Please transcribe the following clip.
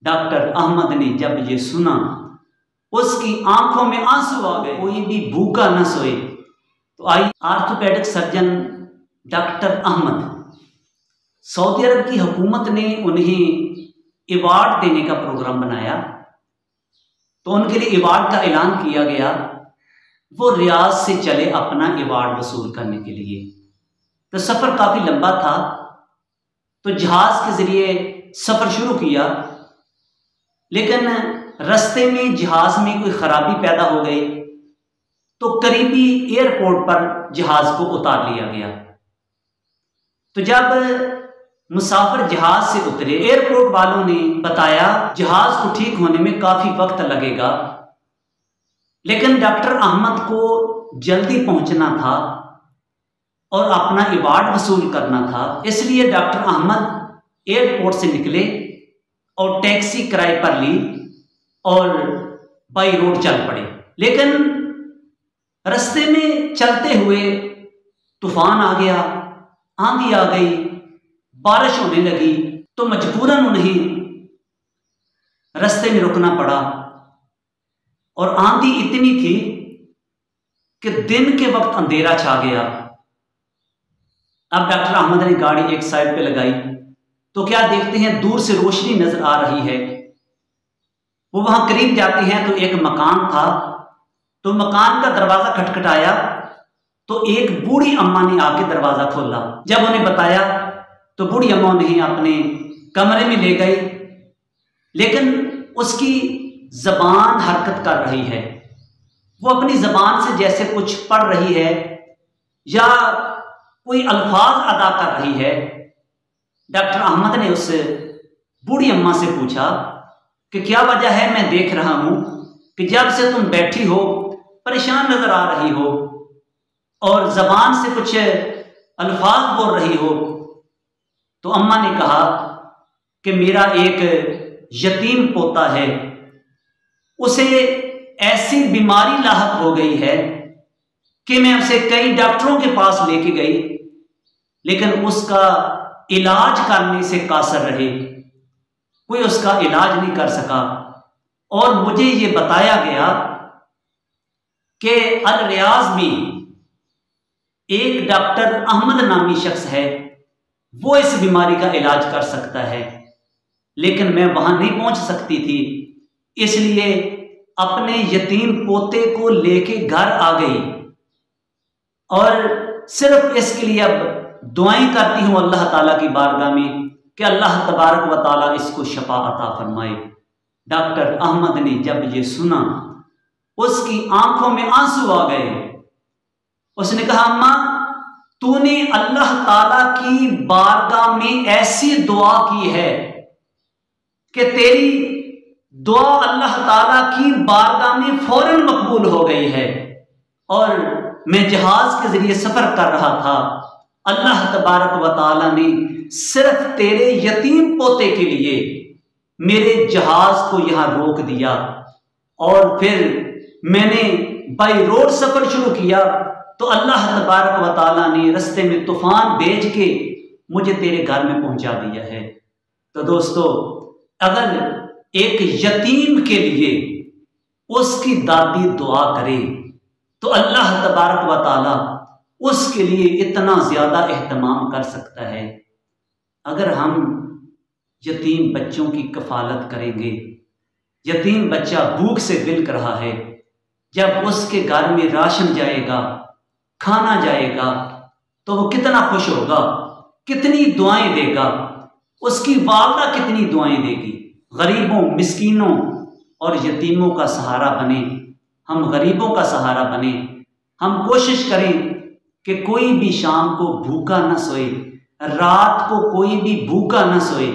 Doctor Ahmad ने जब ये सुना उसकी आंखों में आंसू आ गए। कोई भी भूखा न सोए। तो I orthopaedic surgeon doctor Ahmed, Saudi Arab की हुकूमत ने उन्हें अवार्ड देने का प्रोग्राम बनाया। तो उनके लिए अवार्ड का ऐलान किया गया। वो रियाज से चले अपना अवार्ड वसूल करने के लिए। तो सफ़र काफ़ी लंबा था। तो जहाज़ के ज़रिए सफ़र शुरू किया, लेकिन रास्ते में जहाज़ में कोई ख़राबी पैदा हो गई। तो करीबी एयरपोर्ट पर जहाज़ को उतार लिया गया। तो जब मुसाफिर जहाज़ से उतरे, एयरपोर्ट वालों ने बताया जहाज़ को ठीक होने में काफ़ी वक्त लगेगा, लेकिन डॉक्टर अहमद को जल्दी पहुंचना था और अपना अवार्ड वसूल करना था। इसलिए डॉक्टर अहमद एयरपोर्ट से निकले और टैक्सी किराए पर ली और बाई रोड चल पड़े। लेकिन रास्ते में चलते हुए तूफान आ गया, आंधी आ गई, बारिश होने लगी। तो मजबूरन उन्हें रास्ते में रुकना पड़ा। और आंधी इतनी थी कि दिन के वक्त अंधेरा छा गया। अब डॉक्टर अहमद ने गाड़ी एक साइड पे लगाई तो क्या देखते हैं, दूर से रोशनी नजर आ रही है। वो वहां करीब जाते हैं तो एक मकान था। तो मकान का दरवाजा खटखटाया तो एक बूढ़ी अम्मा ने आके दरवाजा खोला। जब उन्हें बताया तो बूढ़ी अम्मा उन्हें अपने कमरे में ले गई, लेकिन उसकी जबान हरकत कर रही है। वो अपनी जबान से जैसे कुछ पढ़ रही है या कोई अल्फाज अदा कर रही है। डॉक्टर अहमद ने उस बूढ़ी अम्मा से पूछा कि क्या वजह है, मैं देख रहा हूं कि जब से तुम बैठी हो परेशान नजर आ रही हो और जबान से कुछ अल्फाज बोल रही हो। तो अम्मा ने कहा कि मेरा एक यतीम पोता है, उसे ऐसी बीमारी लाहक हो गई है कि मैं उसे कई डॉक्टरों के पास लेके गई, लेकिन उसका इलाज करने से कासर रहे, कोई उसका इलाज नहीं कर सका। और मुझे ये बताया गया कि अल रियाज में एक डॉक्टर अहमद नामी शख्स है, वो इस बीमारी का इलाज कर सकता है, लेकिन मैं वहां नहीं पहुंच सकती थी, इसलिए अपने यतीम पोते को लेके घर आ गई और सिर्फ इसके लिए अब दुआएं करती हूं अल्लाह ताला की बारगाह में कि अल्लाह तबारक व ताला इसको शफा अता फरमाए। डॉक्टर अहमद ने जब ये सुना उसकी आंखों में आंसू आ गए। उसने कहा, अम्मा तूने अल्लाह ताला की बारगाह में ऐसी दुआ की है कि तेरी दुआ अल्लाह ताला की बारगाह में फौरन मकबूल हो गई है। और मैं जहाज के जरिए सफर कर रहा था, अल्लाह तबारक व ताला ने सिर्फ तेरे यतीम पोते के लिए मेरे जहाज को यहां रोक दिया और फिर मैंने बाई रोड सफर शुरू किया तो अल्लाह तबारक व ताला ने रास्ते में तूफान भेज के मुझे तेरे घर में पहुंचा दिया है। तो दोस्तों, अगर एक यतीम के लिए उसकी दादी दुआ करे तो अल्लाह तबारक व ताला उसके लिए इतना ज्यादा एहतमाम कर सकता है। अगर हम यतीम बच्चों की कफालत करेंगे, यतीम बच्चा भूख से बिलक रहा है, जब उसके घर में राशन जाएगा, खाना जाएगा, तो वो कितना खुश होगा, कितनी दुआएं देगा, उसकी वालदा कितनी दुआएं देगी। गरीबों, मिस्कीनों और यतीमों का सहारा बने, हम गरीबों का सहारा बने। हम कोशिश करें कि कोई भी शाम को भूखा न सोए, रात को कोई भी भूखा न सोए।